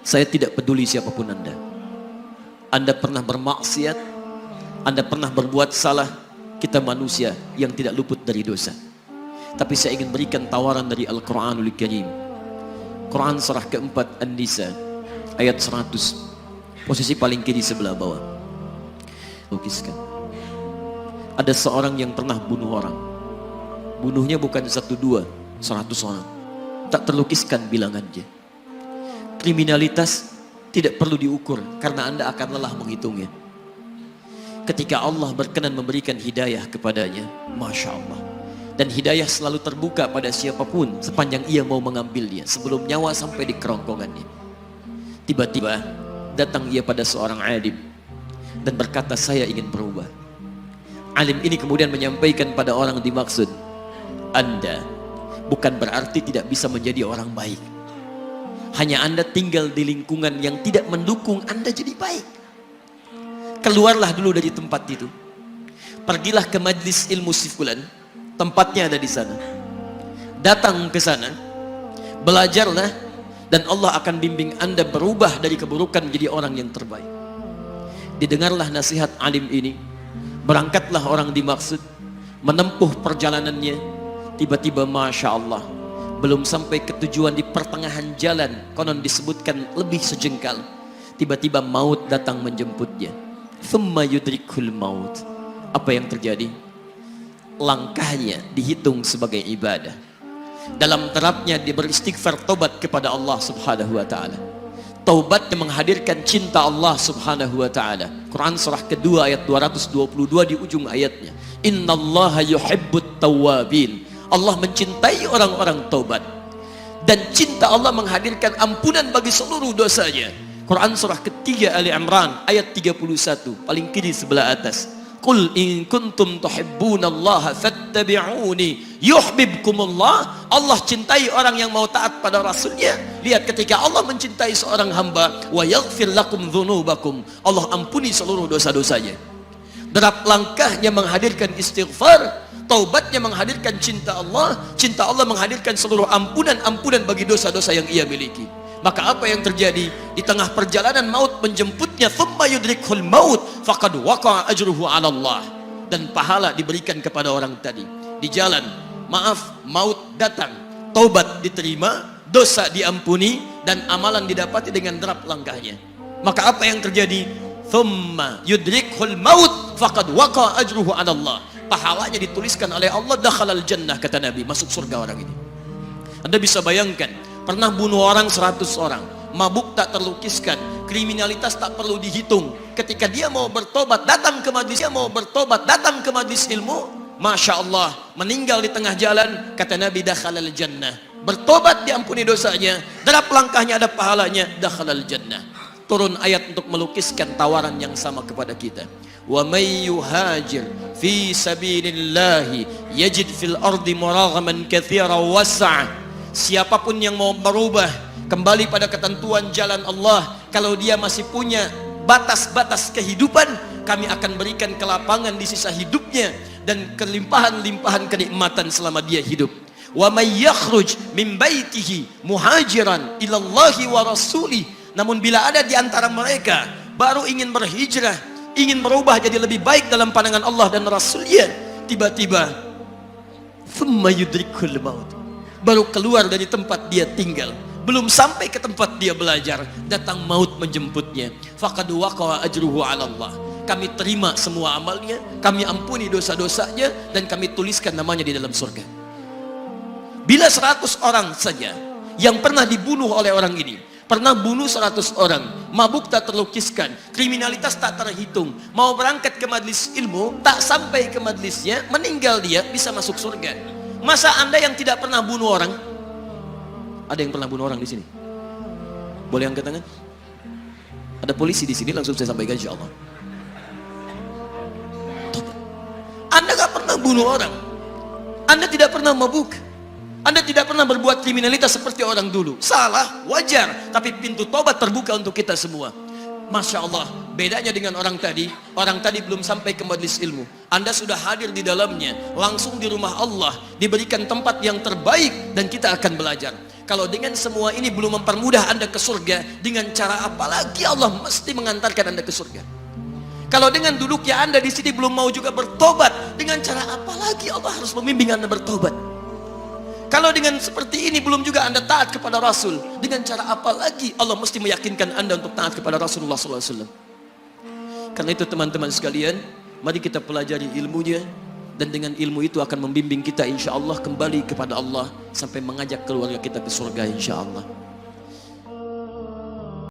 Saya tidak peduli siapapun Anda. Anda pernah bermaksiat, Anda pernah berbuat salah. Kita manusia yang tidak luput dari dosa. Tapi saya ingin berikan tawaran dari Al-Quranul Karim. Quran surah keempat An-Nisa ayat 100, posisi paling kiri sebelah bawah. Lukiskan. Ada seorang yang pernah bunuh orang. Bunuhnya bukan 1, 2, 100 orang. Tak terlukiskan bilangannya. Kriminalitas tidak perlu diukur karena Anda akan lelah menghitungnya. Ketika Allah berkenan memberikan hidayah kepadanya, Masya Allah. Dan hidayah selalu terbuka pada siapapun sepanjang ia mau mengambilnya sebelum nyawa sampai di kerongkongannya. Tiba-tiba datang ia pada seorang alim dan berkata, saya ingin berubah. Alim ini kemudian menyampaikan pada orang dimaksud, Anda bukan berarti tidak bisa menjadi orang baik. Hanya Anda tinggal di lingkungan yang tidak mendukung Anda jadi baik. Keluarlah dulu dari tempat itu. Pergilah ke majlis ilmu sifulan, tempatnya ada di sana. Datang ke sana, belajarlah, dan Allah akan bimbing Anda berubah dari keburukan menjadi orang yang terbaik. Didengarlah nasihat alim ini. Berangkatlah orang dimaksud, menempuh perjalanannya. Tiba-tiba Masya Allah, belum sampai ke tujuan, di pertengahan jalan, konon disebutkan lebih sejengkal, tiba-tiba maut datang menjemputnya. Thumma yudrikul maut. Apa yang terjadi? Langkahnya dihitung sebagai ibadah. Dalam terapnya dia beristighfar, tobat kepada Allah subhanahu wa ta'ala. Taubat yang menghadirkan cinta Allah subhanahu wa ta'ala. Quran surah kedua ayat 222 di ujung ayatnya. Innallaha yuhibbut tawwabin. Allah mencintai orang-orang taubat. Dan cinta Allah menghadirkan ampunan bagi seluruh dosanya. Quran surah ketiga Ali Imran ayat 31, paling kiri sebelah atas. Qul in kuntum tuhibbunallaha fattabi'uni yuhibbukumullah. Allah cintai orang yang mau taat pada Rasulnya. Lihat, ketika Allah mencintai seorang hamba, wa yaghfir lakum dzunubakum, Allah ampuni seluruh dosa-dosanya. Derap langkahnya menghadirkan istighfar, taubatnya menghadirkan cinta Allah menghadirkan seluruh ampunan bagi dosa-dosa yang ia miliki. Maka apa yang terjadi? Di tengah perjalanan maut menjemputnya, thumma yudrikhul maut faqad waqa'a ajruhu 'ala Allah. Dan pahala diberikan kepada orang tadi. Di jalan, maaf, maut datang, taubat diterima, dosa diampuni, dan amalan didapati dengan derap langkahnya. Maka apa yang terjadi? Thumma yudrikhul maut faqad waqa'a ajruhu 'ala Allah. Pahalanya dituliskan oleh Allah, dakhalal jannah, kata Nabi, masuk surga orang ini. Anda bisa bayangkan, pernah bunuh orang 100 orang, mabuk tak terlukiskan, kriminalitas tak perlu dihitung. Ketika dia mau bertobat, datang ke majlis ilmu, Masya Allah, meninggal di tengah jalan, kata Nabi, dakhalal jannah. Bertobat diampuni dosanya, derap langkahnya ada pahalanya, dakhalal jannah. Turun ayat untuk melukiskan tawaran yang sama kepada kita. Wa may yuhajir fi sabilillahi yajid fil ardi muraghaman katsiran was'a. Siapapun yang mau berubah kembali pada ketentuan jalan Allah, kalau dia masih punya batas-batas kehidupan, kami akan berikan kelapangan di sisa hidupnya dan kelimpahan-limpahan kenikmatan selama dia hidup. Wa may yakhruj min baitihi muhajiran ila Allahi wa rasuli. Namun bila ada di antara mereka baru ingin berhijrah, ingin berubah jadi lebih baik dalam pandangan Allah dan Rasulnya, tiba-tiba thumma yudrikul maut, baru keluar dari tempat dia tinggal, belum sampai ke tempat dia belajar, datang maut menjemputnya. Faqad waqa'a ajruhu 'ala Allah. Kami terima semua amalnya, kami ampuni dosa-dosanya, dan kami tuliskan namanya di dalam surga. Bila 100 orang saja yang pernah dibunuh oleh orang ini, pernah bunuh 100 orang, mabuk tak terlukiskan, kriminalitas tak terhitung, mau berangkat ke majlis ilmu, tak sampai ke majlisnya, meninggal dia, bisa masuk surga. Masa Anda yang tidak pernah bunuh orang? Ada yang pernah bunuh orang di sini? Boleh angkat tangan? Ada polisi di sini, langsung saya sampaikan insyaallah. Anda gak pernah bunuh orang, Anda tidak pernah mabuk, Anda tidak pernah berbuat kriminalitas seperti orang dulu. Salah, wajar, tapi pintu tobat terbuka untuk kita semua. Masya Allah, bedanya dengan orang tadi belum sampai ke majelis ilmu. Anda sudah hadir di dalamnya, langsung di rumah Allah, diberikan tempat yang terbaik dan kita akan belajar. Kalau dengan semua ini belum mempermudah Anda ke surga, dengan cara apa lagi Allah mesti mengantarkan Anda ke surga? Kalau dengan duduknya Anda di sini belum mau juga bertobat, dengan cara apa lagi Allah harus membimbing Anda bertobat? Kalau dengan seperti ini belum juga Anda taat kepada Rasul, dengan cara apa lagi Allah mesti meyakinkan Anda untuk taat kepada Rasulullah SAW? Karena itu teman-teman sekalian, mari kita pelajari ilmunya, dan dengan ilmu itu akan membimbing kita insya Allah kembali kepada Allah sampai mengajak keluarga kita ke surga insya Allah.